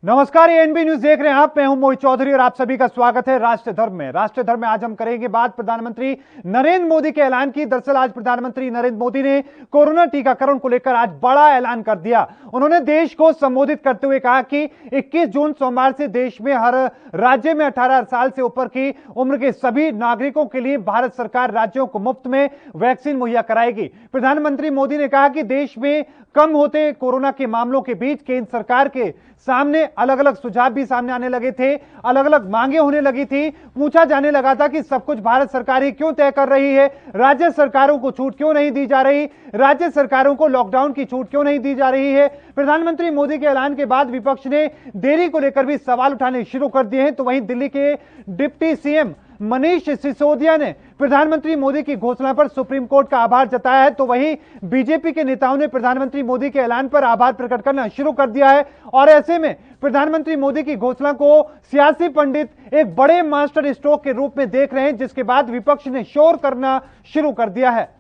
नमस्कार, ये NB news देख रहे हैं आप। मैं हूं मोहित चौधरी और आप सभी का स्वागत है राष्ट्र धर्म में। राष्ट्र धर्म में आज हम करेंगे बात प्रधानमंत्री नरेंद्र मोदी के ऐलान की। दरअसल आज प्रधानमंत्री नरेंद्र मोदी ने कोरोना टीकाकरण को लेकर आज बड़ा ऐलान कर दिया। उन्होंने देश को संबोधित करते हुए कहा कि 21 जून सोमवार से देश में हर राज्य में 18 साल से ऊपर की उम्र के सभी नागरिकों के लिए भारत सरकार राज्यों को मुफ्त में वैक्सीन मुहैया कराएगी। प्रधानमंत्री मोदी ने कहा कि देश में कम होते कोरोना के मामलों के बीच केंद्र सरकार के सामने अलग अलग सुझाव भी सामने आने लगे थे, अलग अलग मांगे होने लगी थी। पूछा जाने लगा था कि सब कुछ भारत सरकार ही क्यों तय कर रही है, राज्य सरकारों को छूट क्यों नहीं दी जा रही, राज्य सरकारों को लॉकडाउन की छूट क्यों नहीं दी जा रही है। प्रधानमंत्री मोदी के ऐलान के बाद विपक्ष ने देरी को लेकर भी सवाल उठाने शुरू कर दिए हैं। तो वहीं दिल्ली के डिप्टी सीएम मनीष सिसोदिया ने प्रधानमंत्री मोदी की घोषणा पर सुप्रीम कोर्ट का आभार जताया है। तो वहीं बीजेपी के नेताओं ने प्रधानमंत्री मोदी के ऐलान पर आभार प्रकट करना शुरू कर दिया है और ऐसे में प्रधानमंत्री मोदी की घोषणा को सियासी पंडित एक बड़े मास्टर स्ट्रोक के रूप में देख रहे हैं, जिसके बाद विपक्ष ने शोर करना शुरू कर दिया है।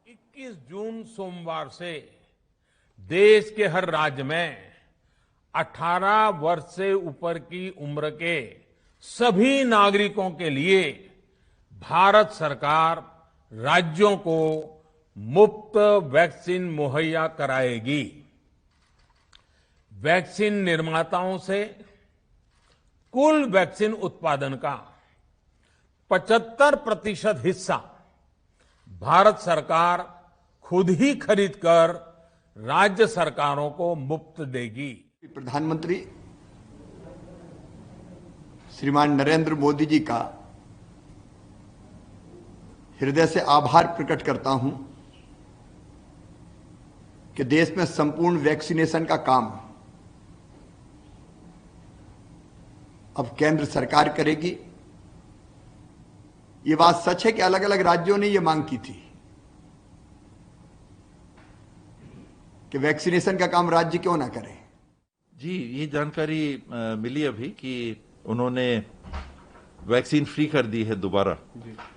21 जून सोमवार से देश के हर राज्य में 18 वर्ष से ऊपर की उम्र के सभी नागरिकों के लिए भारत सरकार राज्यों को मुफ्त वैक्सीन मुहैया कराएगी। वैक्सीन निर्माताओं से कुल वैक्सीन उत्पादन का 75% हिस्सा भारत सरकार खुद ही खरीदकर राज्य सरकारों को मुफ्त देगी। प्रधानमंत्री श्रीमान नरेंद्र मोदी जी का हृदय से आभार प्रकट करता हूं कि देश में संपूर्ण वैक्सीनेशन का काम अब केंद्र सरकार करेगी। ये बात सच है कि अलग अलग राज्यों ने ये मांग की थी कि वैक्सीनेशन का काम राज्य क्यों ना करें। जी, ये जानकारी मिली अभी कि उन्होंने वैक्सीन फ्री कर दी है दोबारा।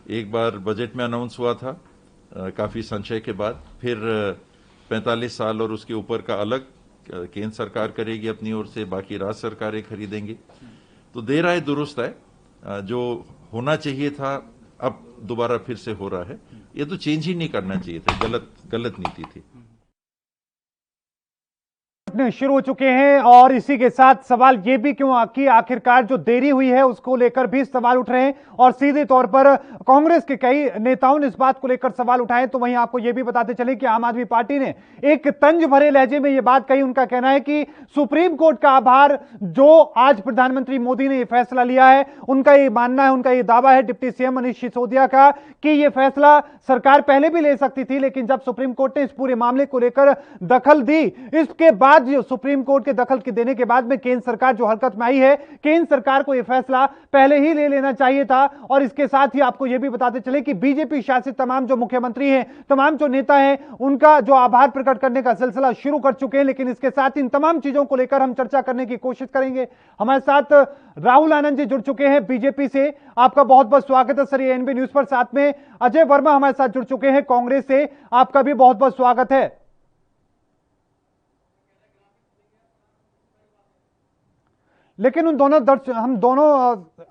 एक बार बजट में अनाउंस हुआ था काफी संशय के बाद, फिर 45 साल और उसके ऊपर का अलग केंद्र सरकार करेगी अपनी ओर से, बाकी राज्य सरकारें खरीदेंगी। तो देर आए दुरुस्त है, जो होना चाहिए था अब दोबारा फिर से हो रहा है। ये तो चेंज ही नहीं करना चाहिए था, गलत नीति थी। शुरू हो चुके हैं और इसी के साथ सवाल यह भी क्यों कि आखिरकार जो देरी हुई है उसको लेकर भी सवाल उठ रहे हैं और सीधे तौर पर कांग्रेस के कई नेताओं ने इस बात को लेकर सवाल उठाए। तो वहीं आपको यह भी बताते चले कि आम आदमी पार्टी ने एक तंज भरे लहजे में यह बात कही। उनका कहना है कि सुप्रीम कोर्ट का आभार, जो आज प्रधानमंत्री मोदी ने यह फैसला लिया है, उनका यह मानना है, उनका यह दावा है डिप्टी सीएम मनीष सिसोदिया का कि यह फैसला सरकार पहले भी ले सकती थी, लेकिन जब सुप्रीम कोर्ट ने इस पूरे मामले को लेकर दखल दी, इसके बाद जो सुप्रीम कोर्ट के दखल के देने के बाद में केंद्र सरकार जो हरकत में आई है, केंद्र सरकार को यह फैसला पहले ही ले लेना चाहिए था। और इसके साथ ही आपको यह भी बताते चले कि बीजेपी शासित तमाम जो मुख्यमंत्री हैं, तमाम जो नेता हैं, उनका जो आभार प्रकट करने का सिलसिला शुरू कर चुके हैं। लेकिन इसके साथ इन तमाम चीजों को लेकर हम चर्चा करने की कोशिश करेंगे। हमारे साथ राहुल आनंद जी जुड़ चुके हैं बीजेपी से। आपका बहुत बहुत स्वागत है सर ये एनबी न्यूज पर। साथ में अजय वर्मा हमारे साथ जुड़ चुके हैं कांग्रेस से। आपका भी बहुत बहुत स्वागत है। लेकिन हम दोनों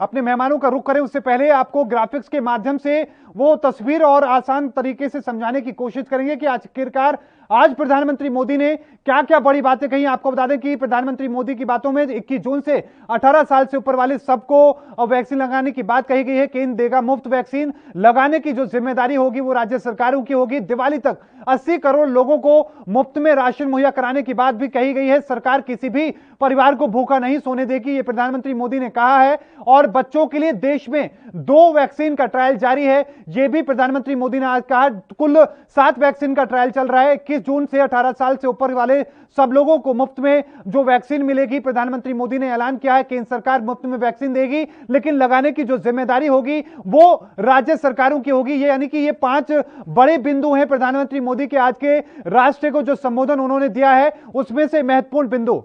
अपने मेहमानों का रुख करें उससे पहले आपको ग्राफिक्स के माध्यम से वो तस्वीर और आसान तरीके से समझाने की कोशिश करेंगे कि आखिरकार आज प्रधानमंत्री मोदी ने क्या क्या बड़ी बातें कही। आपको बता दें कि प्रधानमंत्री मोदी की बातों में 21 जून से 18 साल से ऊपर वाले सबको वैक्सीन लगाने की बात कही गई है। केंद्र देगा मुफ्त वैक्सीन, लगाने की जो जिम्मेदारी होगी वो राज्य सरकारों की होगी। दिवाली तक 80 करोड़ लोगों को मुफ्त में राशन मुहैया कराने की बात भी कही गई है। सरकार किसी भी परिवार को भूखा नहीं सोने देगी, ये प्रधानमंत्री मोदी ने कहा है। और बच्चों के लिए देश में 2 वैक्सीन का ट्रायल जारी है, यह भी प्रधानमंत्री मोदी ने आज कहा। कुल 7 वैक्सीन का ट्रायल चल रहा है। 21 जून से 18 साल से ऊपर वाले सब लोगों को मुफ्त में जो वैक्सीन मिलेगी। प्रधानमंत्री मोदी ने ऐलान किया है केंद्र सरकार मुफ्त में वैक्सीन देगी, लेकिन लगाने की जो जिम्मेदारी होगी वो राज्य सरकारों की होगी। ये यानी कि ये 5 बड़े बिंदु हैं प्रधानमंत्री मोदी के आज के राष्ट्र को जो संबोधन उन्होंने दिया है उसमें से महत्वपूर्ण बिंदु।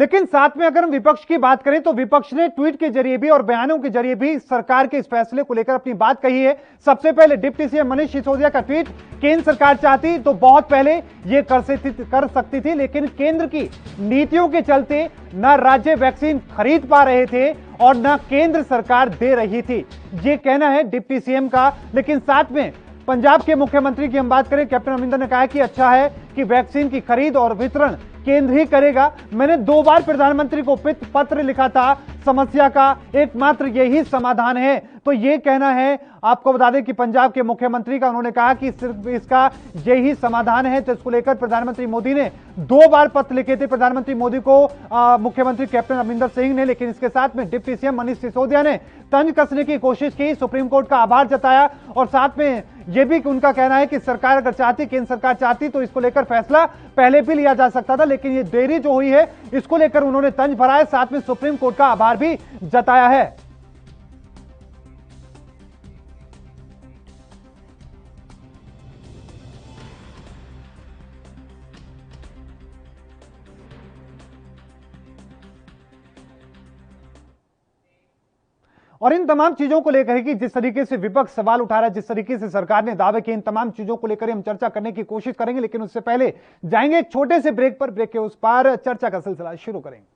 लेकिन साथ में अगर हम विपक्ष की बात करें तो विपक्ष ने ट्वीट के जरिए भी और बयानों के जरिए भी सरकार के इस फैसले को लेकर अपनी बात कही है। सबसे पहले डिप्टी सीएम मनीष सिसोदिया का ट्वीट, केंद्र सरकार चाहती तो बहुत पहले यह कर सकती थी, लेकिन केंद्र की नीतियों के चलते न राज्य वैक्सीन खरीद पा रहे थे और न केंद्र सरकार दे रही थी। यह कहना है डिप्टी सीएम का। लेकिन साथ में पंजाब के मुख्यमंत्री की हम बात करें, कैप्टन अमरिंदर ने कहा कि अच्छा है कि वैक्सीन की खरीद और वितरण केंद्र ही करेगा। मैंने 2 बार प्रधानमंत्री को पत्र लिखा था, समस्या का एकमात्र यही समाधान है। तो यह कहना है, आपको बता दें कि पंजाब के मुख्यमंत्री का, उन्होंने कहा कि सिर्फ इसका यही समाधान है। तो इसको लेकर प्रधानमंत्री मोदी ने 2 बार पत्र लिखे थे प्रधानमंत्री मोदी को, मुख्यमंत्री कैप्टन अमरिंदर सिंह ने। लेकिन इसके साथ में डिप्टी सीएम मनीष सिसोदिया ने तंज कसने की कोशिश की, सुप्रीम कोर्ट का आभार जताया और साथ में यह भी उनका कहना है कि सरकार अगर चाहती, केंद्र सरकार चाहती तो इसको लेकर फैसला पहले भी लिया जा सकता था, लेकिन ये देरी जो हुई है इसको लेकर उन्होंने तंज भरा है, साथ में सुप्रीम कोर्ट का आभार भी जताया है। और इन तमाम चीजों को लेकर कि जिस तरीके से विपक्ष सवाल उठा रहा है, जिस तरीके से सरकार ने दावे किए, इन तमाम चीजों को लेकर हम चर्चा करने की कोशिश करेंगे। लेकिन उससे पहले जाएंगे एक छोटे से ब्रेक पर, ब्रेक के उस पार चर्चा का सिलसिला शुरू करेंगे।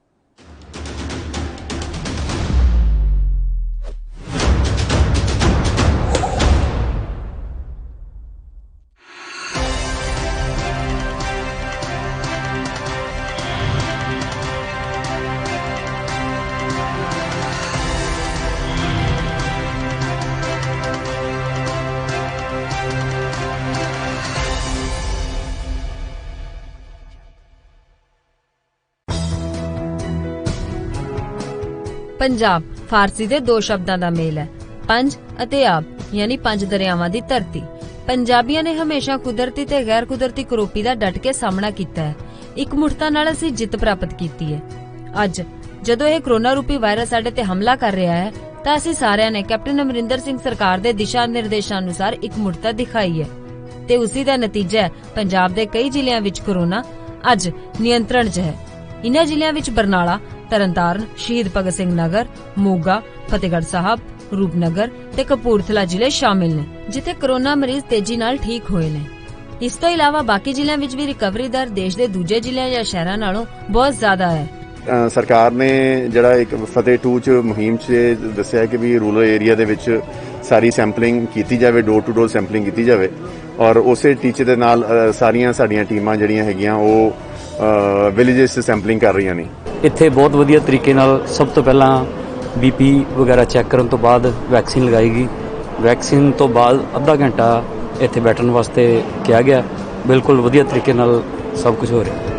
ਪੰਜਾਬ ਫਾਰਸੀ ਦੇ 2 ਸ਼ਬਦਾਂ ਦਾ ਮੇਲ ਹੈ, ਪੰਜ ਅਤੇ ਆਬ, ਯਾਨੀ 5 ਦਰਿਆਵਾਂ ਦੀ ਧਰਤੀ। ਪੰਜਾਬੀਆਂ ਨੇ ਹਮੇਸ਼ਾ ਕੁਦਰਤੀ ਤੇ ਗੈਰ ਕੁਦਰਤੀ ਕਰੋਪੀ ਦਾ ਡਟ ਕੇ ਸਾਹਮਣਾ ਕੀਤਾ ਹੈ। ਇਕਮੁੱਠਤਾ ਨਾਲ ਅਸੀਂ ਜਿੱਤ ਪ੍ਰਾਪਤ ਕੀਤੀ ਹੈ। ਅੱਜ ਜਦੋਂ ਇਹ ਕਰੋਨਾ ਰੂਪੀ ਵਾਇਰਸ ਸਾਡੇ ਤੇ ਹਮਲਾ ਕਰ ਰਿਹਾ ਹੈ ਤਾਂ ਅਸੀਂ ਸਾਰਿਆਂ ਨੇ ਕੈਪਟਨ ਅਮਰਿੰਦਰ ਸਿੰਘ ਸਰਕਾਰ ਦੇ ਦਿਸ਼ਾ ਨਿਰਦੇਸ਼ਾਂ ਅਨੁਸਾਰ ਇਕਮੁੱਠਤਾ ਦਿਖਾਈ ਹੈ ਤੇ ਉਸੇ ਦਾ ਨਤੀਜਾ ਹੈ ਪੰਜਾਬ ਦੇ ਕਈ ਜ਼ਿਲ੍ਹਿਆਂ ਵਿੱਚ ਕਰੋਨਾ ਅੱਜ ਨਿਯੰਤਰਣ 'ਚ ਹੈ। ਇਨ੍ਹਾਂ ਜ਼ਿਲ੍ਹਿਆਂ ਵਿੱਚ ਬਰਨਾਲਾ, ਤਰਨਤਾਰਨ, ਸ਼ਹੀਦ ਭਗਤ ਸਿੰਘ ਨਗਰ, ਮੋਗਾ, ਫਤਿਹਗੜ੍ਹ ਸਾਹਿਬ, ਰੂਪਨਗਰ ਤੇ ਕਪੂਰਥਲਾ ਜ਼ਿਲ੍ਹੇ ਸ਼ਾਮਿਲ ਨੇ, ਜਿੱਥੇ ਕਰੋਨਾ ਮਰੀਜ਼ ਤੇਜ਼ੀ ਨਾਲ ਠੀਕ ਹੋਏ ਨੇ। ਇਸ ਤੋਂ ਇਲਾਵਾ ਬਾਕੀ ਜ਼ਿਲ੍ਹਿਆਂ ਵਿੱਚ ਵੀ ਰਿਕਵਰੀ ਦਰ ਦੇਸ਼ ਦੇ ਦੂਜੇ ਜ਼ਿਲ੍ਹਿਆਂ ਜਾਂ ਸ਼ਹਿਰਾਂ ਨਾਲੋਂ ਬਹੁਤ ਜ਼ਿਆਦਾ ਹੈ। ਸਰਕਾਰ ਨੇ ਜਿਹੜਾ ਇੱਕ ਫਤਿਹ 2 ਚ ਮੁਹਿੰਮ 'ਚ ਦੱਸਿਆ ਕਿ ਵੀ ਰੂਰਲ ਏਰੀਆ ਦੇ ਵਿੱਚ ਸਾਰੀ ਸੈਂਪਲਿੰਗ ਕੀਤੀ ਜਾਵੇ, ਡੋਰ ਟੂ ਡੋਰ ਸੈਂਪਲਿੰਗ ਕੀਤੀ ਜਾਵੇ ਔਰ ਉਸੇ ਟੀਚੇ ਦੇ ਨਾਲ ਸਾਰੀਆਂ ਸਾਡੀਆਂ ਟੀਮਾਂ ਜਿਹੜੀਆਂ ਹੈਗੀਆਂ ਉਹ ਵਿਲੇजेस 'ਚ ਸੈਂਪਲਿੰਗ ਕਰ ਰਹੀਆਂ ਨੇ। ਇੱਥੇ ਬਹੁਤ ਵਧੀਆ ਤਰੀਕੇ ਨਾਲ ਸਭ ਤੋਂ ਪਹਿਲਾਂ BP ਵਗੈਰਾ ਚੈੱਕ ਕਰਨ ਤੋਂ ਬਾਅਦ ਵੈਕਸੀਨ ਲਗਾਈ ਗਈ। ਵੈਕਸੀਨ ਤੋਂ ਬਾਅਦ ਅੱਧਾ ਘੰਟਾ ਇੱਥੇ ਬੈਠਣ ਵਾਸਤੇ ਕਿਹਾ ਗਿਆ। ਬਿਲਕੁਲ ਵਧੀਆ ਤਰੀਕੇ ਨਾਲ ਸਭ ਕੁਝ ਹੋ ਰਿਹਾ।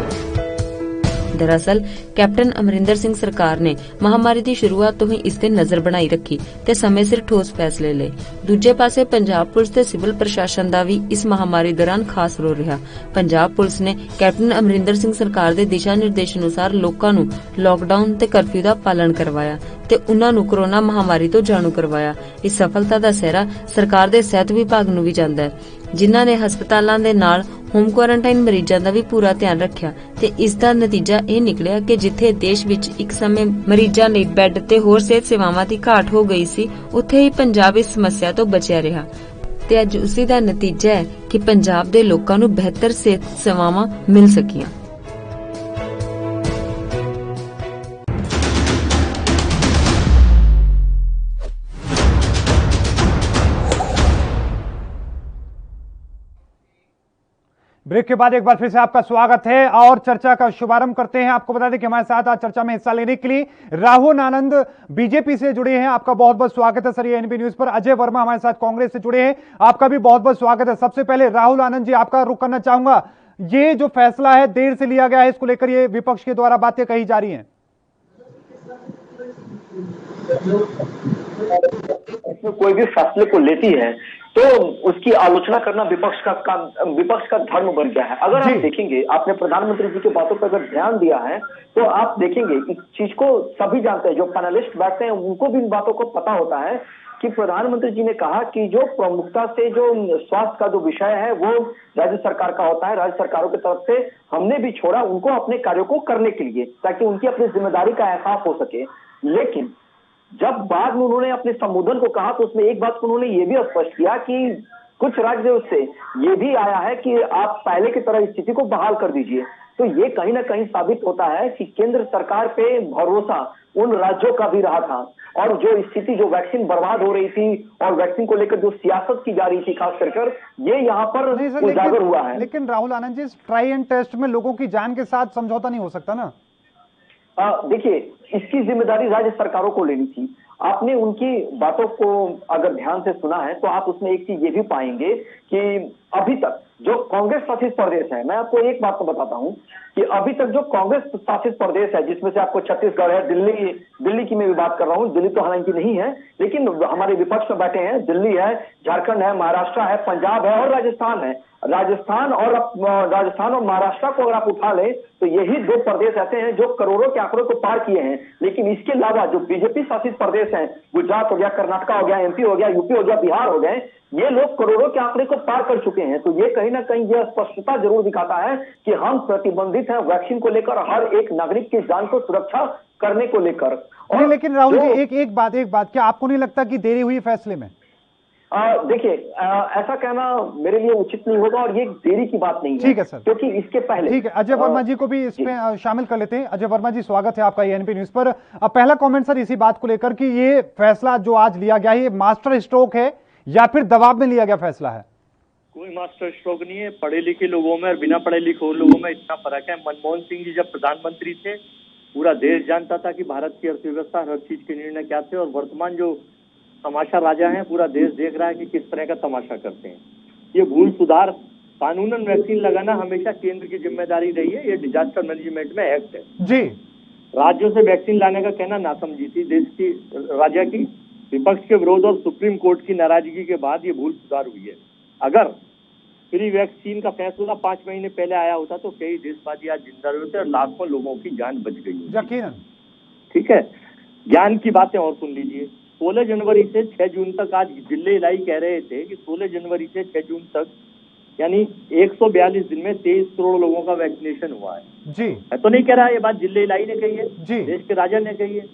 दरअसल कैप्टन अमरिंदर सिंह सरकार ने महामारी की शुरुआत तो ही इस ते नजर बनाई रखी ते समय सिर ठोस फैसले ले। दूजे पासे पंजाब पुलिस ते सिविल प्रशासन दा भी इस महामारी दौरान खास रोल रहा। पंजाब पुलिस ने कैप्टन अमरिंदर सिंह सरकार दे दिशा निर्देश अनुसार लोकां नूं लॉकडाउन ते कर्फ्यू दा पालन करवाया ते उन्हां नूं कोरोना महामारी तो जाणू करवाया। इस सफलता दा सेहरा सरकार दे सेहत विभाग नूं भी जांदा है, जिन्हां ने हस्पतालां दे नाल होम क्वारंटाइन मरीजां दा भी पूरा ध्यान रखिया ते इस दा नतीजा ਇਹ ਨਿਕਲਿਆ ਕਿ ਜਿੱਥੇ ਦੇਸ਼ ਵਿੱਚ ਇੱਕ ਸਮੇਂ ਮਰੀਜ਼ਾਂ ਲਈ ਬੈੱਡ ਤੇ ਹੋਰ ਸਿਹਤ ਸੇਵਾਵਾਂ ਦੀ ਘਾਟ ਹੋ ਗਈ ਸੀ, ਉੱਥੇ ਹੀ ਪੰਜਾਬ ਇਸ ਸਮੱਸਿਆ ਤੋਂ ਬਚਿਆ ਰਿਹਾ ਤੇ ਅੱਜ ਉਸੇ ਦਾ ਨਤੀਜਾ ਹੈ ਕਿ ਪੰਜਾਬ ਦੇ ਲੋਕਾਂ ਨੂੰ ਬਿਹਤਰ ਸਿਹਤ ਸੇਵਾਵਾਂ ਮਿਲ ਸਕੀਆਂ। ब्रेक के बाद एक बार फिर से आपका स्वागत है और चर्चा का शुभारंभ करते हैं। आपको बता दें कि हमारे साथ आज चर्चा में हिस्सा लेने के लिए राहुल आनंद बीजेपी से जुड़े हैं। आपका बहुत बहुत स्वागत है सर ये एनबी न्यूज पर। अजय वर्मा हमारे साथ कांग्रेस से जुड़े हैं, आपका भी बहुत बहुत स्वागत है। सबसे पहले राहुल आनंद जी, आपका रुख करना चाहूंगा, ये जो फैसला है देर से लिया गया है, इसको लेकर ये विपक्ष के द्वारा बातें कही जा रही हैं। कोई भी फैसले को लेती है तो उसकी आलोचना करना विपक्ष का धर्म बन गया है। अगर आप देखेंगे, आपने प्रधानमंत्री जी की बातों पर अगर ध्यान दिया है तो आप देखेंगे इस चीज को सभी जानते हैं, जो पैनलिस्ट बैठते हैं उनको भी इन बातों को पता होता है कि प्रधानमंत्री जी ने कहा कि जो प्रमुखता से जो स्वास्थ्य का जो विषय है वो राज्य सरकार का होता है। राज्य सरकारों की तरफ से हमने भी छोड़ा उनको अपने कार्यों को करने के लिए, ताकि उनकी अपनी जिम्मेदारी का एहसास हो सके। लेकिन जब बाद में उन्होंने अपने संबोधन को कहा तो उसमें एक बात को उन्होंने ये भी स्पष्ट किया कि कुछ राज्यों से ये भी आया है कि आप पहले की तरह स्थिति को बहाल कर दीजिए। तो ये कहीं ना कहीं साबित होता है कि केंद्र सरकार पे भरोसा उन राज्यों का भी रहा था, और जो स्थिति, जो वैक्सीन बर्बाद हो रही थी और वैक्सीन को लेकर जो सियासत की जा रही थी खास कर ये यहाँ पर उजागर हुआ है। लेकिन Rahul Anand ji, try and test में लोगों की जान के साथ समझौता नहीं हो सकता ना। देखिए, इसकी जिम्मेदारी राज्य सरकारों को लेनी थी। आपने उनकी बातों को अगर ध्यान से सुना है तो आप उसमें एक चीज ये भी पाएंगे कि अभी तक जो कांग्रेस शासित प्रदेश है, मैं आपको एक बात तो बताता हूं कि अभी तक जो कांग्रेस शासित प्रदेश है, जिसमें से आपको छत्तीसगढ़ है, दिल्ली की मैं भी बात कर रहा हूं, दिल्ली तो हालांकि नहीं है लेकिन हमारे विपक्ष में बैठे हैं, दिल्ली है, झारखंड है, महाराष्ट्र है, पंजाब है और राजस्थान है। राजस्थान और महाराष्ट्र को अगर आप उठा लें तो यही दो प्रदेश ऐसे हैं जो करोड़ों के आंकड़ों को पार किए हैं। लेकिन इसके अलावा जो बीजेपी शासित प्रदेश हैं, गुजरात हो गया, कर्नाटक हो गया, एमपी हो गया, यूपी हो गया, बिहार हो गए, ये लोग करोड़ों के आंकड़े को पार कर चुके हैं। तो ये कहीं ना कहीं यह स्पष्टता जरूर दिखाता है कि हम प्रतिबंधित हैं वैक्सीन को लेकर, हर एक नागरिक की जान को सुरक्षा करने को लेकर। और लेकिन राहुल जी, एक बात, क्या आपको नहीं लगता कि देरी हुई फैसले में? देखिए, ऐसा कहना मेरे लिए उचित नहीं होगा और ये देरी की बात नहीं है। ठीक है सर, क्योंकि इसके पहले ठीक है, अजय वर्मा जी को भी इसमें शामिल कर लेते हैं। अजय वर्मा जी, स्वागत है आपका एएनपी न्यूज पर। अब पहला कमेंट सर इसी बात को लेकर कि ये फैसला जो आज लिया गया है ये मास्टर स्ट्रोक है या फिर दबाव में लिया गया फैसला है? कोई मास्टर स्ट्रोक नहीं है। पढ़े लिखे लोगों में और बिना पढ़े लिखे लोगों में इतना फर्क है। मनमोहन सिंह जी जब प्रधानमंत्री थे पूरा देश जानता था कि भारत की अर्थव्यवस्था, हर चीज के निर्णय क्या थे, और वर्तमान जो तमाशा राजा हैं पूरा देश देख रहा है कि किस तरह का तमाशा करते हैं। ये भूल सुधार कानूनन वैक्सीन लगाना हमेशा केंद्र की जिम्मेदारी रही है। ये डिजास्टर मैनेजमेंट में एक्ट है जी। राज्यों से वैक्सीन लाने का कहना नासमझी थी देश की राजा की। विपक्ष के विरोध और सुप्रीम कोर्ट की नाराजगी के बाद ये भूल सुधार हुई है। अगर फ्री वैक्सीन का फैसला 5 महीने पहले आया होता तो कई देशवासी आज जिंदा रहे होते और लाखों लोगों की जान बच गई होती। यकीनन। ठीक है, ज्ञान की बातें और सुन लीजिए। 16 जनवरी से 6 जून तक, आज जिले इलाई कह रहे थे कि 16 जनवरी से 6 जून तक यानी 142 दिन में 23 करोड़ लोगों का वैक्सीनेशन हुआ है जी। मैं तो नहीं कह रहा, ये बात जिले इलाई ने कही है जी, देश के राजा ने कही है।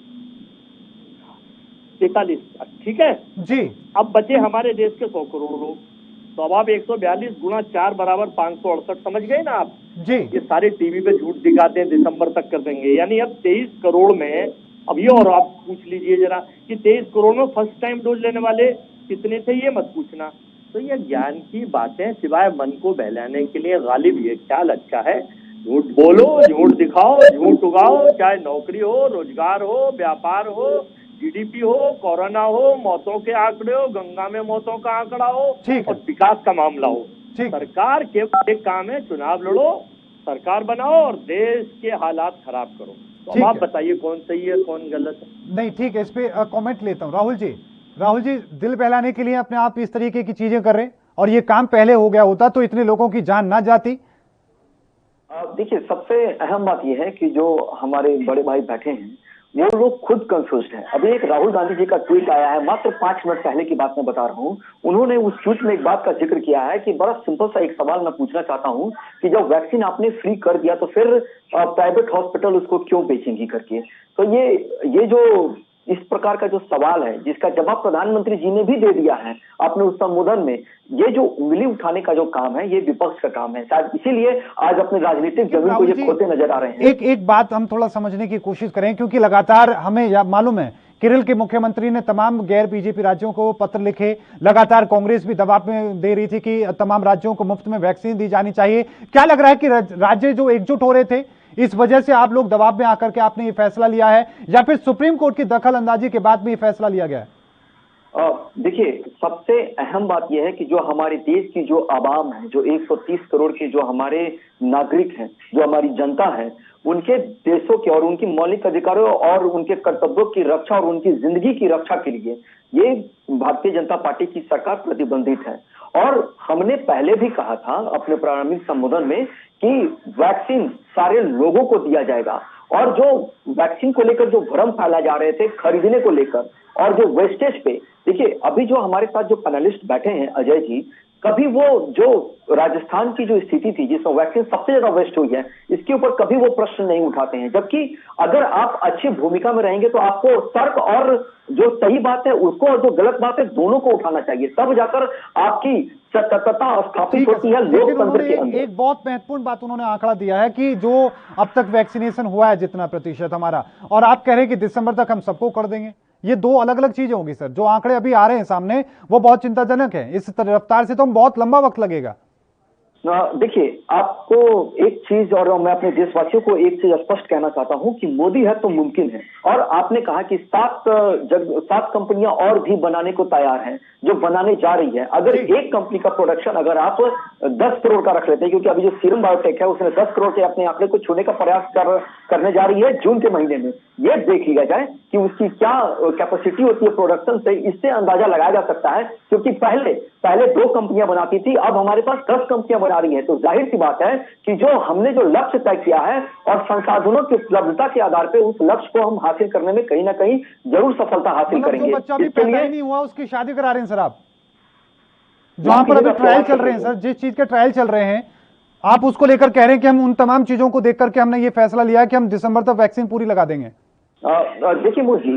43, ठीक है जी। अब बचे हमारे देश के 100 करोड़ लोग, तो अब आप 142 गुणा 4 बराबर 568 समझ गए ना आप जी। ये सारे टीवी पे झूठ दिखाते हैं, दिसंबर तक कर देंगे। यानी अब 23 करोड़ में, अब ये और आप पूछ लीजिए जरा कि 23 करोड़ में फर्स्ट टाइम डोज लेने वाले कितने थे, ये मत पूछना। तो ये ज्ञान की बातें सिवाय मन को बहलाने के लिए गालिब ये ख्याल अच्छा है, झूठ बोलो, झूठ दिखाओ, झूठ उगाओ, चाहे नौकरी हो, रोजगार हो, व्यापार हो, जीडीपी हो, कोरोना हो, मौतों के आंकड़े हो, गंगा में मौतों का आंकड़ा हो और विकास का मामला हो। सरकार केवल एक काम है, चुनाव लड़ो, सरकार बनाओ और देश के हालात खराब करो। तो अब आप बताइए कौन सही है कौन गलत है। नहीं, ठीक है, इस पे कमेंट लेता हूँ। राहुल जी, दिल बहलाने के लिए अपने आप इस तरीके की चीजें कर रहे हैं, और ये काम पहले हो गया होता तो इतने लोगों की जान ना जाती। देखिए, सबसे अहम बात यह है कि जो हमारे बड़े भाई बैठे हैं वो लोग खुद कंफ्यूज हैं। अभी एक राहुल गांधी जी का ट्वीट आया है, मात्र 5 मिनट पहले की बात मैं बता रहा हूँ। उन्होंने उस ट्वीट में एक बात का जिक्र किया है कि बड़ा सिंपल सा एक सवाल मैं पूछना चाहता हूँ कि जब वैक्सीन आपने फ्री कर दिया तो फिर प्राइवेट हॉस्पिटल उसको क्यों बेचेंगी करके। तो ये जो इस प्रकार का जो सवाल है जिसका जवाब प्रधानमंत्री जी ने भी दे दिया है अपने उस संबोधन में। ये जो उंगली उठाने का जो काम है ये विपक्ष का काम है, शायद इसीलिए आज अपने राजनीतिक जमीन को ये खोते नजर आ रहे हैं। एक बात हम थोड़ा समझने की कोशिश करें, क्योंकि लगातार हमें मालूम है केरल के मुख्यमंत्री ने तमाम गैर बीजेपी राज्यों को पत्र लिखे, लगातार कांग्रेस भी दबाव में दे रही थी कि तमाम राज्यों को मुफ्त में वैक्सीन दी जानी चाहिए। क्या लग रहा है कि राज्य जो एकजुट हो रहे थे इस वजह से आप लोग दबाव में आकर के आपने ये फैसला लिया है, या फिर सुप्रीम कोर्ट की दखल अंदाजी के बाद में ये फैसला लिया गया है? देखिए, सबसे अहम बात यह है कि जो हमारे देश की जो आवाम है, जो 130 करोड़ के जो हमारे नागरिक हैं, जो हमारी जनता है, उनके देशों के और उनकी मौलिक अधिकारों और उनके कर्तव्यों की रक्षा और उनकी जिंदगी की रक्षा के लिए ये भारतीय जनता पार्टी की सरकार प्रतिबंधित है। और हमने पहले भी कहा था अपने प्रारंभिक संबोधन में कि वैक्सीन सारे लोगों को दिया जाएगा, और जो वैक्सीन को लेकर जो भ्रम फैलाए जा रहे थे खरीदने को लेकर और जो वेस्टेज पे, देखिए अभी जो हमारे साथ जो पैनलिस्ट बैठे हैं अजय जी, कभी वो जो राजस्थान की जो स्थिति थी जिसमें वैक्सीन सबसे ज्यादा वेस्ट हुई है, इसके ऊपर कभी वो प्रश्न नहीं उठाते हैं। जबकि अगर आप अच्छी भूमिका में रहेंगे तो आपको तर्क और जो सही बात है उसको और जो गलत बात है दोनों को उठाना चाहिए, तब जाकर आपकी सततता स्थापित होती है लोकतंत्र के अंदर। एक बहुत महत्वपूर्ण बात उन्होंने आंकड़ा दिया है कि जो अब तक वैक्सीनेशन हुआ है जितना प्रतिशत हमारा, और आप कह रहे हैं कि दिसंबर तक हम सबको कर देंगे, ये दो अलग अलग चीजें होंगी सर। जो आंकड़े अभी आ रहे हैं सामने वो बहुत चिंताजनक है। इस रफ्तार से तो हम बहुत लंबा वक्त लगेगा। देखिए आपको एक चीज, और मैं अपने देशवासियों को एक चीज स्पष्ट कहना चाहता हूं कि मोदी है तो मुमकिन है। और आपने कहा कि 7 कंपनियां और भी बनाने को तैयार हैं जो बनाने जा रही है। अगर एक कंपनी का प्रोडक्शन अगर आप 10 करोड़ का रख लेते हैं, क्योंकि अभी जो सीरम बायोटेक है उसने 10 करोड़ के अपने आंकड़े को छूने का प्रयास करने जा रही है जून के महीने में, ये देख लिया जाए कि उसकी क्या कैपेसिटी होती है प्रोडक्शन से, इससे अंदाजा लगाया जा सकता है। क्योंकि पहले 2 कंपनियां बनाती थी, अब हमारे पास 10 कंपनियां बना रही है। तो जाहिर सी बात है कि जो हमने जो लक्ष्य तय किया है और संसाधनों की उपलब्धता के आधार पर उस लक्ष्य को हम हासिल करने में कहीं ना कहीं जरूर सफलता हासिल करेंगे। जो बच्चा अभी पैदा ही नहीं हुआ उसकी शादी करा रहे हैं सर आप, जहां पर अभी ट्रायल चल रहे हैं सर, जिस चीज के ट्रायल चल रहे हैं आप उसको लेकर कह रहे हैं कि हम उन तमाम चीजों को देख करके हमने ये फैसला लिया कि हम दिसंबर तक वैक्सीन पूरी लगा देंगे। देखिए मोदी,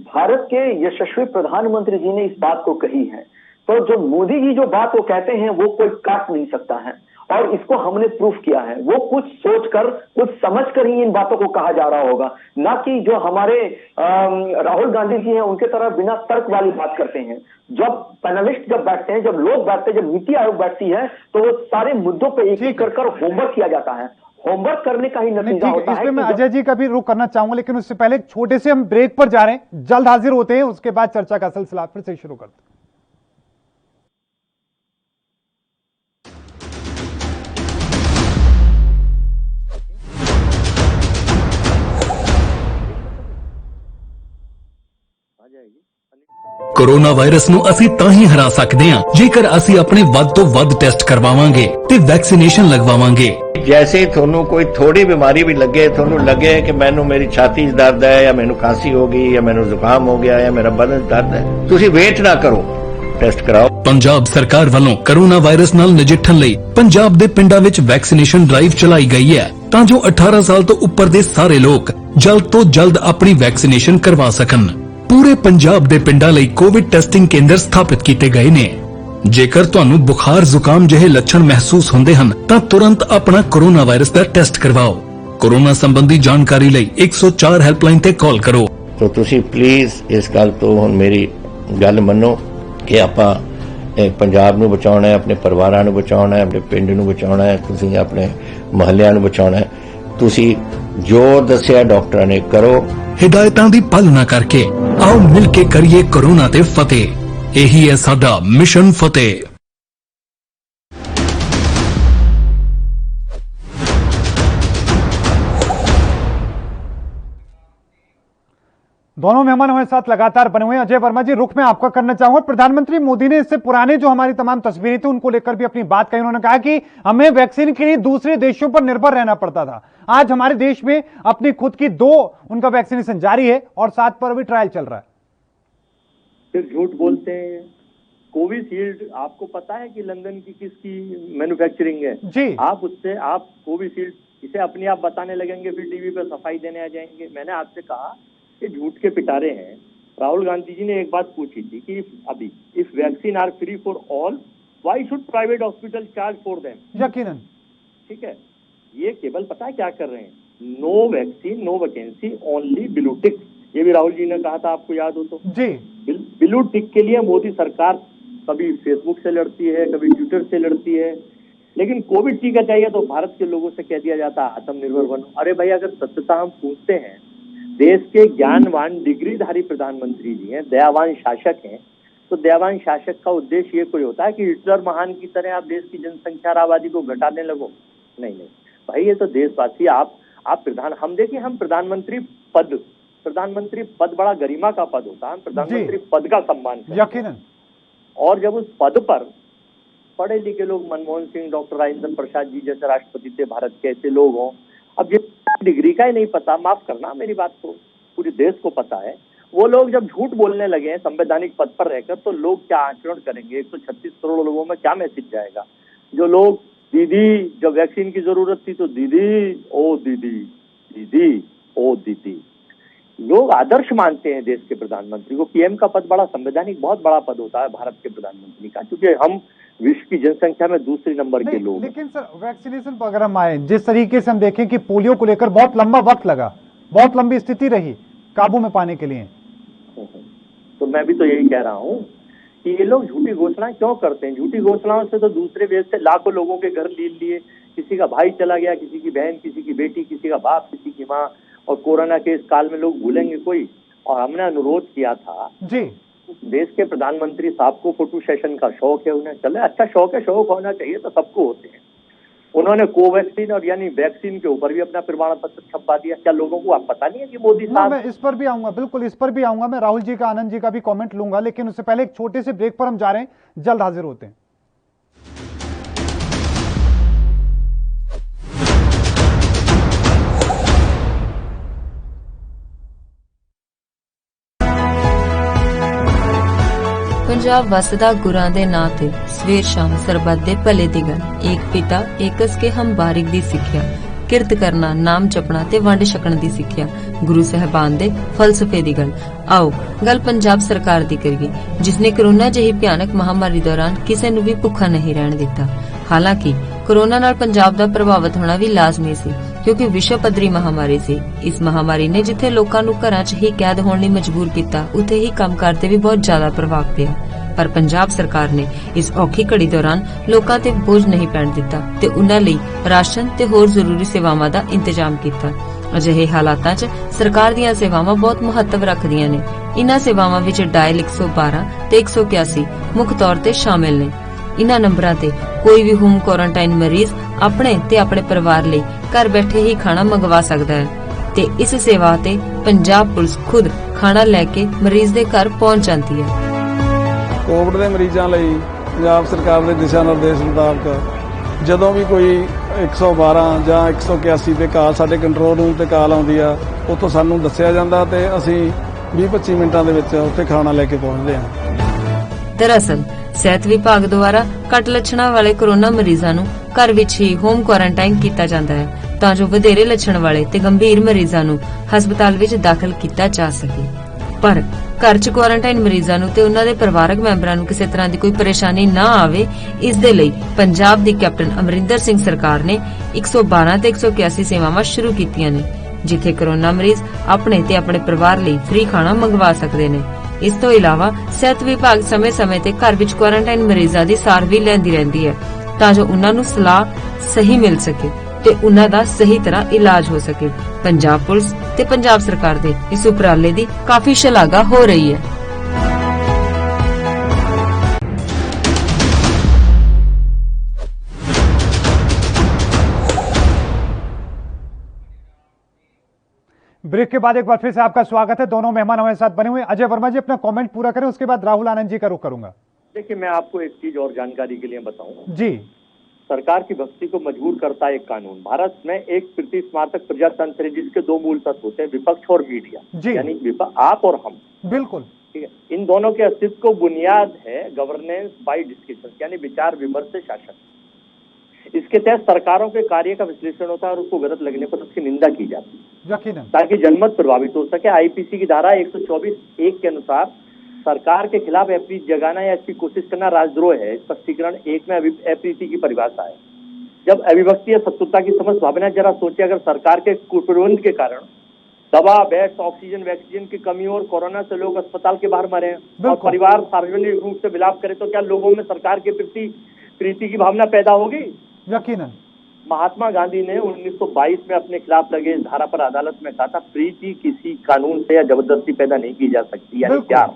भारत के यशस्वी प्रधानमंत्री जी ने इस बात को कही है, तो जो मोदी जी जो बात वो कहते हैं वो कोई काट नहीं सकता है, और इसको हमने प्रूफ किया है। वो कुछ सोचकर कुछ समझकर ही इन बातों को कहा जा रहा होगा, ना कि जो हमारे राहुल गांधी जी हैं उनके तरह बिना तर्क वाली बात करते हैं। जब पैनलिस्ट जब बैठते हैं, जब लोग बैठते हैं, जब नीति आयोग बैठती है, तो वो सारे मुद्दों पर एक एक कर होमवर्क किया जाता है। होमवर्क करने का ही नतीजा होता है। इसमें मैं अजय जी का भी रुख करना चाहूंगा, लेकिन उससे पहले एक छोटे से हम ब्रेक पर जा रहे हैं, जल्द हाजिर होते हैं, उसके बाद चर्चा का सिलसिला फिर से शुरू करते हैं। कोरोना वायरस ਨੂੰ ਅਸੀਂ ਤਾਂ ਹੀ ਹਰਾ ਸਕਦੇ ਹਾਂ ਜੇਕਰ ਅਸੀਂ ਆਪਣੇ ਵੱਧ ਤੋਂ ਵੱਧ ਟੈਸਟ ਕਰਵਾਵਾਂਗੇ ਤੇ ਵੈਕਸੀਨੇਸ਼ਨ ਲਗਵਾਵਾਂਗੇ। जैसे थोनू कोई थोड़ी बीमारी भी लगे, थोनू लगे कि मैनू मेरी छाती च दर्द है या मैनू खांसी हो गई या मैनू जुकाम हो गया या मेरा बदन दर्द है, तुसी वेट ना करो, टेस्ट कराओ। पंजाब सरकार ਵੱਲੋਂ कोरोना वायरस ਨਾਲ ਨਜਿੱਠਣ ਲਈ ਪੰਜਾਬ ਦੇ ਪਿੰਡਾਂ ਵਿੱਚ ਵੈਕਸੀਨੇਸ਼ਨ ਡਰਾਈਵ ਚਲਾਈ ਗਈ ਹੈ ਤਾਂ ਜੋ 18 ਸਾਲ ਤੋਂ ਉੱਪਰ ਦੇ ਸਾਰੇ ਲੋਕ ਜਲਦ ਤੋਂ ਜਲਦ ਆਪਣੀ ਵੈਕਸੀਨੇਸ਼ਨ ਕਰਵਾ ਸਕਣ। ਪੂਰੇ ਪੰਜਾਬ ਦੇ ਪਿੰਡਾਂ ਲਈ ਕੋਵਿਡ ਟੈਸਟਿੰਗ ਕੇਂਦਰ ਸਥਾਪਿਤ ਕੀਤੇ ਗਏ ਨੇ। ਜੇਕਰ ਤੁਹਾਨੂੰ ਬੁਖਾਰ ਜ਼ੁਕਾਮ ਜਿਹੇ ਲੱਛਣ ਮਹਿਸੂਸ ਹੁੰਦੇ ਹਨ ਤਾਂ ਤੁਰੰਤ ਆਪਣਾ ਕੋਰੋਨਾ ਵਾਇਰਸ ਦਾ ਟੈਸਟ ਕਰਵਾਓ। ਕੋਰੋਨਾ ਸੰਬੰਧੀ ਜਾਣਕਾਰੀ ਲਈ 104 ਹੈਲਪਲਾਈਨ ਤੇ ਕਾਲ ਕਰੋ। तो तुसी प्लीज इस गल तो हुण मेरी गल मनो कि आपां पंजाब नूं बचाउणा है, अपने परिवारां नूं बचाउणा है, अपने पिंड नूं बचाउणा है, तुसी अपने महल्लिਆਂ नूं बचाउणा है। तुसी जो दस्सिया डॉक्टरां ने करो। हिदायतां दी पालना करके आओ मिल के करिए कोरोना ते फतेह। यही है साडा मिशन फतेह। दोनों मेहमान हमारे साथ लगातार बने हुए हैं। अजय वर्मा जी, रुख में आपका करना चाहूंगा। प्रधानमंत्री मोदी ने इससे पुराने जो हमारी तमाम तस्वीरें थी उनको लेकर भी अपनी बात कही। उन्होंने कहा कि हमें वैक्सीन के लिए दूसरे देशों पर निर्भर रहना पड़ता था। आज हमारे देश में अपनी खुद की 2 उनका वैक्सीनेशन जारी है और 7 पर अभी ट्रायल चल रहा है। फिर झूठ बोलते हैं। कोविशील्ड आपको पता है कि लंदन की किसकी मैन्युफैक्चरिंग है जी। आप कोविशील्ड इसे अपने आप बताने लगेंगे, फिर टीवी पर सफाई देने आ जाएंगे। मैंने आपसे कहा कि झूठ के पिटारे हैं। राहुल गांधी जी ने एक बात पूछी थी कि अभी if vaccine are free for all, why should private hospital charge for them? यकीनन। ठीक है, ये केवल पता है क्या कर रहे हैं, no vaccine no vacancy only blue tick. ये भी राहुल जी ने कहा था, आपको याद हो तो जी। ब्लू टिक के लिए मोदी सरकार कभी फेसबुक से लड़ती है, कभी ट्विटर से लड़ती है, लेकिन कोविड टीका चाहिए तो भारत के लोगों से कह दिया जाता है आत्मनिर्भर बनो। अरे भाई, अगर सत्यता हम पूछते हैं, देश के ज्ञानवान डिग्रीधारी प्रधानमंत्री जी हैं, दयावान शासक हैं, तो दयावान शासक का उद्देश्य ये कोई होता है कि हिटलर महान की तरह आप देश की जनसंख्या और आबादी को घटाने लगो? नहीं भाई, ये तो देशवासी, आप हम देखिए, हम प्रधानमंत्री पद बड़ा गरिमा का पद होता है, हम प्रधानमंत्री पद का सम्मान करते हैं। यकीनन। और जब उस पद पर पढ़े लिखे लोग, मनमोहन सिंह, डॉक्टर राजेंद्र प्रसाद जी जैसे राष्ट्रपति थे भारत के, ऐसे लोग हों, अब ये डिग्री का ही नहीं पता, माफ करना मेरी बात को, पूरे देश को पता है, वो लोग जब झूठ बोलने लगे हैं संवैधानिक पद पर रहकर, तो लोग क्या आचरण करेंगे? 136 करोड़ लोगों में क्या मैसेज जाएगा? जो लोग दीदी, जब वैक्सीन की जरूरत थी तो दीदी ओ दीदी, दीदी ओ दीदी, लोग आदर्श मानते हैं देश के प्रधानमंत्री को। पीएम का पद बड़ा संवैधानिक बहुत बड़ा पद होता है भारत के प्रधानमंत्री का, क्योंकि हम विश्व की जनसंख्या में दूसरे नंबर के लोग। लेकिन सर, वैक्सीनेशन पर अगर हम आए, जिस तरीके से हम देखें कि पोलियो को लेकर बहुत लंबा वक्त लगा, बहुत लंबी स्थिति रही काबू में पाने के लिए, तो मैं भी तो यही कह रहा हूँ कि ये लोग झूठी घोषणाएं क्यों करते हैं? झूठी घोषणाओं से तो दूसरे देश से लाखों लोगों के घर लीन लिए, किसी का भाई चला गया, किसी की बहन, किसी की बेटी, किसी का बाप, किसी की माँ, और कोरोना के इस काल में लोग भूलेंगे कोई? और हमने अनुरोध किया था जी, देश के प्रधानमंत्री साहब को फोटो सेशन का शौक है, उन्हें चले, अच्छा शौक है, शौक होना चाहिए, तो सबको होते हैं। उन्होंने कोवैक्सीन और यानी वैक्सीन के ऊपर भी अपना प्रमाण पत्र छपवा दिया। क्या लोगों को आप पता नहीं है कि मोदी साहब? मैं इस पर भी आऊंगा, बिल्कुल इस पर भी आऊंगा, मैं राहुल जी का, आनंद जी का भी कमेंट लूंगा, लेकिन उससे पहले एक छोटे से ब्रेक पर हम जा रहे हैं, जल्द हाजिर होते हैं। ਪੰਜਾਬ ਵਸਦਾ ਗੁਰਾਂ ਦੇ ਨਾਂ ਤੇ ਸਵੇਰ ਸ਼ਾਮ ਸਰਬੱਤ ਦੇ ਭਲੇ ਦੀ ਗੱਲ, ਏਕ ਪਿਤਾ ਏਕਸ ਕੇ ਹਮ ਬਾਰਿਕ ਦੀ ਸਿੱਖਿਆ, ਕਿਰਤ ਕਰਨਾ, ਨਾਮ ਜਪਣਾ ਤੇ ਵੰਡ ਛਕਣ ਦੀ ਸਿੱਖਿਆ, ਗੁਰੂ ਸਾਹਿਬਾਨ ਦੇ ਫਲਸਫੇ ਦੀ ਗੱਲ। ਆਓ ਗੱਲ ਪੰਜਾਬ ਸਰਕਾਰ ਦੀ ਕਰੀਏ, ਜਿਸ ਨੇ ਕੋਰੋਨਾ ਜਿਹੀ ਭਿਆਨਕ ਮਹਾਮਾਰੀ ਦੌਰਾਨ ਕਿਸੇ ਨੂੰ ਵੀ ਭੁੱਖਾ ਨਹੀਂ ਰਹਿਣ ਦਿੱਤਾ। ਹਾਲਾਂਕਿ ਕੋਰੋਨਾ ਨਾਲ ਪੰਜਾਬ ਦਾ ਪ੍ਰਭਾਵਿਤ ਹੋਣਾ ਵੀ ਲਾਜ਼ਮੀ ਸੀ, ਕਿਉਂਕਿ ਵਿਸ਼ਵ ਪੱਧਰੀ ਮਹਾਮਾਰੀ ਸੀ। ਇਸ ਮਹਾਮਾਰੀ ਨੇ ਜਿੱਥੇ ਲੋਕਾਂ ਨੂੰ ਘਰਾਂ 'ਚ ਹੀ ਕੈਦ ਹੋਣ ਲਈ ਮਜਬੂਰ ਕੀਤਾ, ਉੱਥੇ ਹੀ ਕੰਮਕਾਰ ਤੇ ਵੀ ਬਹੁਤ ਜ਼ਿਆਦਾ ਪ੍ਰਭਾਵ ਪਿਆ। ਪਰ ਪੰਜਾਬ ਸਰਕਾਰ ਨੇ ਇਸ ਔਖੀ ਘੜੀ ਦੌਰਾਨ ਲੋਕਾਂ ਤੇ ਬੋਝ ਨਹੀਂ ਪੈਣ ਦਿੱਤਾ ਤੇ ਉਨ੍ਹਾਂ ਲਈ ਰਾਸ਼ਨ ਤੇ ਹੋਰ ਜ਼ਰੂਰੀ ਸੇਵਾਵਾਂ ਦਾ ਇੰਤਜ਼ਾਮ ਕੀਤਾ। ਅਜਿਹੇ ਹਾਲਾਤਾਂ 'ਚ ਸਰਕਾਰ ਦੀਆਂ ਸੇਵਾਵਾਂ ਬਹੁਤ ਮਹੱਤਵ ਰੱਖਦੀਆਂ ਨੇ। ਇਨ੍ਹਾਂ ਸੇਵਾਵਾਂ ਵਿੱਚ ਡਾਇਲ 112 ਤੇ 181 ਮੁੱਖ ਤੌਰ ਤੇ ਸ਼ਾਮਿਲ ਨੇ। ਇਨ੍ਹਾਂ ਨੰਬਰਾਂ ਤੇ ਕੋਈ ਵੀ ਹੋਮ ਕੁਆਰੰਟਾਈਨ ਮਰੀਜ਼ ਆਪਣੇ ਤੇ ਆਪਣੇ ਪਰਿਵਾਰ ਲਈ ਘਰ ਬੈਠੇ ਹੀ ਖਾਣਾ ਮੰਗਵਾ ਸਕਦਾ ਹੈ ਤੇ ਇਸ ਸੇਵਾ ਤੇ ਪੰਜਾਬ ਪੁਲਿਸ ਖੁਦ ਖਾਣਾ ਲੈ ਕੇ ਮਰੀਜ਼ ਦੇ ਘਰ ਪਹੁੰਚ ਜਾਂਦੀ ਹੈ। ਕੋਵਿਡ ਦੇ ਮਰੀਜ਼ਾਂ ਲਈ ਪੰਜਾਬ ਸਰਕਾਰ ਦੇ ਦਿਸ਼ਾ ਨਿਰਦੇਸ਼ ਮੁਤਾਬਕ ਜਦੋਂ ਵੀ ਕੋਈ 112 ਜਾਂ 181 ਤੇ ਕਾਲ ਸਾਡੇ ਕੰਟਰੋਲ ਰੂਮ ਤੇ ਕਾਲ ਆਉਂਦੀ ਆ, ਉੱਥੋਂ ਸਾਨੂੰ ਦੱਸਿਆ ਜਾਂਦਾ ਤੇ ਅਸੀਂ 20-25 ਮਿੰਟਾਂ ਦੇ ਵਿੱਚ ਉੱਥੇ ਖਾਣਾ ਲੈ ਕੇ ਪਹੁੰਚਦੇ ਹਾਂ। ਦਰਅਸਲ ਸਿਹਤ ਵਿਭਾਗ ਦੁਆਰਾ ਘੱਟ ਲੱਛਣਾਂ ਵਾਲੇ ਕੋਰੋਨਾ ਮਰੀਜ਼ਾਂ ਨੂੰ ਘਰ ਵਿੱਚ ਹੀ ਹੋਮ ਕੁਆਰੰਟਾਈਨ ਕੀਤਾ ਜਾਂਦਾ ਹੈ ਤਾਂ ਜੋ ਵਧੇਰੇ ਲੱਛਣ ਵਾਲੇ ਤੇ ਗੰਭੀਰ ਮਰੀਜ਼ਾਂ ਨੂੰ ਹਸਪਤਾਲ ਵਿੱਚ ਦਾਖਲ ਕੀਤਾ ਜਾ ਸਕੇ। ਪਰ ਘਰ 'ਚ ਕੁਆਰੰਟਾਈਨ ਮਰੀਜ਼ਾਂ ਨੂੰ ਤੇ ਉਹਨਾਂ ਦੇ ਪਰਿਵਾਰਕ ਮੈਂਬਰਾਂ ਨੂੰ ਕਿਸੇ ਤਰ੍ਹਾਂ ਦੀ ਕੋਈ ਪਰੇਸ਼ਾਨੀ ਨਾ ਆਵੇ, ਇਸ ਦੇ ਲਈ ਪੰਜਾਬ ਦੀ ਕੈਪਟਨ ਅਮਰਿੰਦਰ ਸਿੰਘ ਸਰਕਾਰ ਨੇ 112 ਤੇ 181 ਸੇਵਾਵਾਂ ਸ਼ੁਰੂ ਕੀਤੀਆਂ ਨੇ, ਜਿੱਥੇ ਕੋਰੋਨਾ ਮਰੀਜ਼ ਆਪਣੇ ਤੇ ਆਪਣੇ ਪਰਿਵਾਰ ਲਈ ਫ੍ਰੀ ਖਾਣਾ ਮੰਗਵਾ ਸਕਦੇ ਨੇ। ਇਸ ਤੋਂ ਇਲਾਵਾ ਸਿਹਤ ਵਿਭਾਗ ਸਮੇਂ-ਸਮੇਂ ਤੇ ਘਰ ਵਿੱਚ ਕੁਆਰੰਟਾਈਨ ਮਰੀਜ਼ਾਂ ਦੀ ਸਾਰ ਵੀ ਲੈਂਦੀ ਰਹਿੰਦੀ ਹੈ ਤਾਂ ਜੋ ਉਹਨਾਂ ਨੂੰ ਸਲਾਹ ਸਹੀ ਮਿਲ ਸਕੇ ਤੇ ਉਹਨਾਂ ਦਾ ਸਹੀ ਤਰ੍ਹਾਂ ਇਲਾਜ ਹੋ ਸਕੇ। ਪੰਜਾਬ ਪੁਲਿਸ ਤੇ ਪੰਜਾਬ ਸਰਕਾਰ ਦੇ ਇਸ ਉਪਰਾਲੇ ਦੀ ਕਾਫੀ ਸ਼ਲਾਘਾ ਹੋ ਰਹੀ ਹੈ। ब्रेक के बाद एक बार फिर से आपका स्वागत है। दोनों मेहमान हमारे साथ बने हुए हैं। अजय वर्मा जी अपना कमेंट पूरा करें, उसके बाद राहुल आनंद जी का रुख करूंगा। देखिए, मैं आपको एक चीज और जानकारी के लिए बताऊं जी। सरकार की भक्ति को मजबूर करता है एक कानून। भारत में एक प्रीति स्मारक प्रजातंत्र है जिसके दो मूल तत्व होते हैं, विपक्ष और मीडिया, यानी आप और हम। बिल्कुल ठीक है। इन दोनों के अस्तित्व को बुनियाद है गवर्नेंस बाय डिस्कशन, यानी विचार विमर्श से शासन। इसके तहत सरकारों के कार्य का विश्लेषण होता है और उसको गलत लगने पर उसकी निंदा की जाती है ताकि जनमत प्रभावित हो सके। आईपीसी की धारा 124(1) के अनुसार सरकार के खिलाफ अप्रीति जगाना या इसकी कोशिश करना राजद्रोह है। स्पष्टीकरण 1 में अप्रीति की परिभाषा है। जब अभिव्यक्ति या शत्रुता की समझ भावना, जरा सोचिए अगर सरकार के कुप्रबंध के कारण दवा, बेड्स, ऑक्सीजन, वैक्सीन की कमी और कोरोना से लोग अस्पताल के बाहर मरे और परिवार सार्वजनिक रूप से विलाप करे तो क्या लोगों में सरकार के प्रति प्रीति की भावना पैदा होगी? यकीनन। महात्मा गांधी ने 1922 में अपने खिलाफ लगे इस धारा पर अदालत में कहा था, प्रीति किसी कानून से या जबरदस्ती पैदा नहीं की जा सकती, यानी प्यार।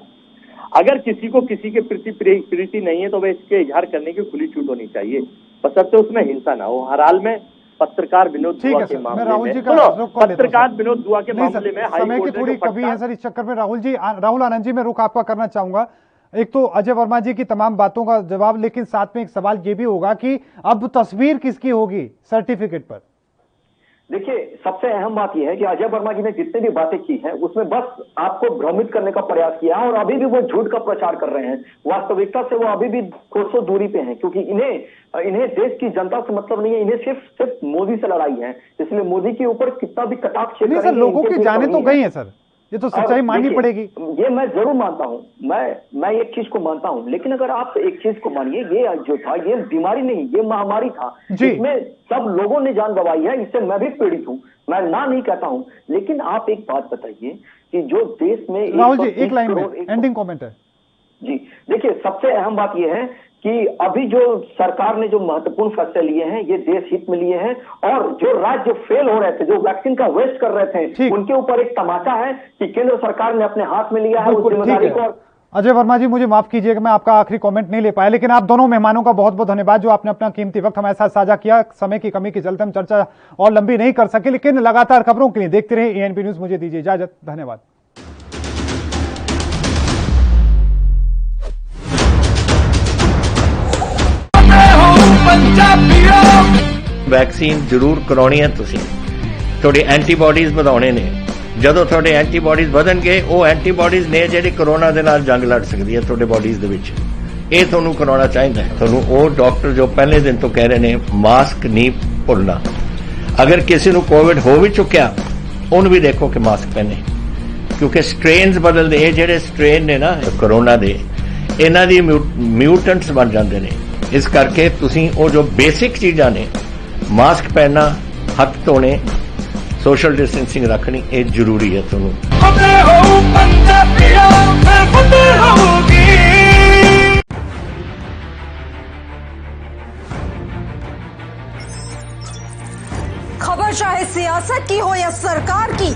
अगर किसी को किसी के प्रति प्रीति नहीं है तो वह इसके इजहार करने की खुली छूट होनी चाहिए, बशर्ते उसमें हिंसा ना हो। हर हाल में पत्रकार विनोद दुआ के मामले में, पत्रकार विनोद दुआ के मामले में समय की थोड़ी कमी है सर, इस चक्कर में राहुल आनंद जी मैं रुख आपका करना चाहूंगा। एक तो अजय वर्मा जी की तमाम बातों का जवाब, लेकिन साथ में एक सवाल ये भी होगा कि अब तस्वीर किसकी होगी सर्टिफिकेट पर? देखिए, सबसे अहम बात यह है कि अजय वर्मा जी ने जितनी भी बातें की हैं उसमें बस आपको भ्रमित करने का प्रयास किया है और अभी भी वो झूठ का प्रचार कर रहे हैं। वास्तविकता से वो अभी भी कोसों दूरी पे हैं, क्योंकि इन्हें देश की जनता से मतलब नहीं है, इन्हें सिर्फ मोदी से लड़ाई है। इसलिए मोदी के ऊपर कितना भी कटाक्ष नहीं सर, लोगों की जाने तो गई है सर, ये तो सच्चाई माननी पड़ेगी। ये मैं जरूर मानता हूं, मैं एक चीज को मानता हूं, लेकिन अगर आप एक चीज को मानिए, ये जो था ये बीमारी नहीं, ये महामारी था जिसमें सब लोगों ने जान गंवाई है। इससे मैं भी पीड़ित हूं, मैं ना नहीं कहता हूं, लेकिन आप एक बात बताइए कि जो देश में राहुल जी एक लाइन में एंडिंग कमेंट है जी। देखिए, सबसे अहम बात यह है कि अभी जो सरकार ने जो महत्वपूर्ण फैसले लिए हैं ये देश हित में लिए हैं, और जो राज्य फेल हो रहे थे, जो वैक्सीन का वेस्ट कर रहे थे, उनके ऊपर एक तमाचा है कि केंद्र सरकार ने अपने हाथ में लिया है उस जिम्मेदारी को। अजय वर्मा जी मुझे माफ कीजिएगा, मैं आपका आखिरी कमेंट नहीं ले पाया, लेकिन आप दोनों मेहमानों का बहुत बहुत धन्यवाद जो आपने अपना कीमती वक्त हमारे साथ साझा किया। समय की कमी के चलते हम चर्चा और लंबी नहीं कर सके, लेकिन लगातार खबरों के लिए देखते रहे एएनपी न्यूज। मुझे दीजिए इजाजत, धन्यवाद। वैक्सीन जरूर करवानी है, तुसीं थोड़ी एंटीबॉडीज ਵਧਾਉਣੇ ਨੇ। ਜਦੋਂ ਤੁਹਾਡੇ ਐਂਟੀਬਾਡੀਜ਼ ਵਧਣਗੇ ਉਹ ਐਂਟੀਬਾਡੀਜ਼ ਨੇ ਜਿਹੜੀ ਕਰੋਨਾ ਦੇ ਨਾਲ ਜੰਗ ਲੜ ਸਕਦੀ ਹੈ ਤੁਹਾਡੇ ਬਾਡੀਜ਼ ਦੇ ਵਿੱਚ। ਇਹ ਤੁਹਾਨੂੰ ਕਰਾਉਣਾ ਚਾਹੀਦਾ ਹੈ। ਤੁਹਾਨੂੰ ਉਹ ਡਾਕਟਰ ਜੋ ਪਹਿਲੇ ਦਿਨ ਤੋਂ ਕਹਿ ਰਹੇ ਨੇ ਮਾਸਕ ਨਹੀਂ ਭੁੱਲਣਾ। ਅਗਰ ਕਿਸੇ ਨੂੰ ਕੋਵਿਡ ਹੋ ਵੀ ਚੁੱਕਿਆ ਉਹਨੂੰ ਵੀ ਦੇਖੋ ਕਿ ਮਾਸਕ ਪਹਿਨੇ, ਕਿਉਂਕਿ ਸਟ੍ਰੇਨਸ ਬਦਲਦੇ। ਇਹ ਜਿਹੜੇ ਸਟ੍ਰੇਨ ਨੇ ਨਾ ਕਰੋਨਾ ਦੇ, ਇਹਨਾਂ ਦੀ ਮਿਊਟੈਂਟਸ ਬਣ ਜਾਂਦੇ ਨੇ। ਇਸ ਕਰਕੇ ਤੁਸੀਂ ਉਹ ਜੋ ਬੇਸਿਕ ਚੀਜ਼ਾਂ ਨੇ, ਮਾਸਕ ਪਹਿਨਣਾ, ਹੱਥ ਧੋਣੇ, सोशल डिस्टेंसिंग रखनी ये जरूरी है। ਤੁਹਾਨੂੰ खबर चाहे सियासत की हो या सरकार की,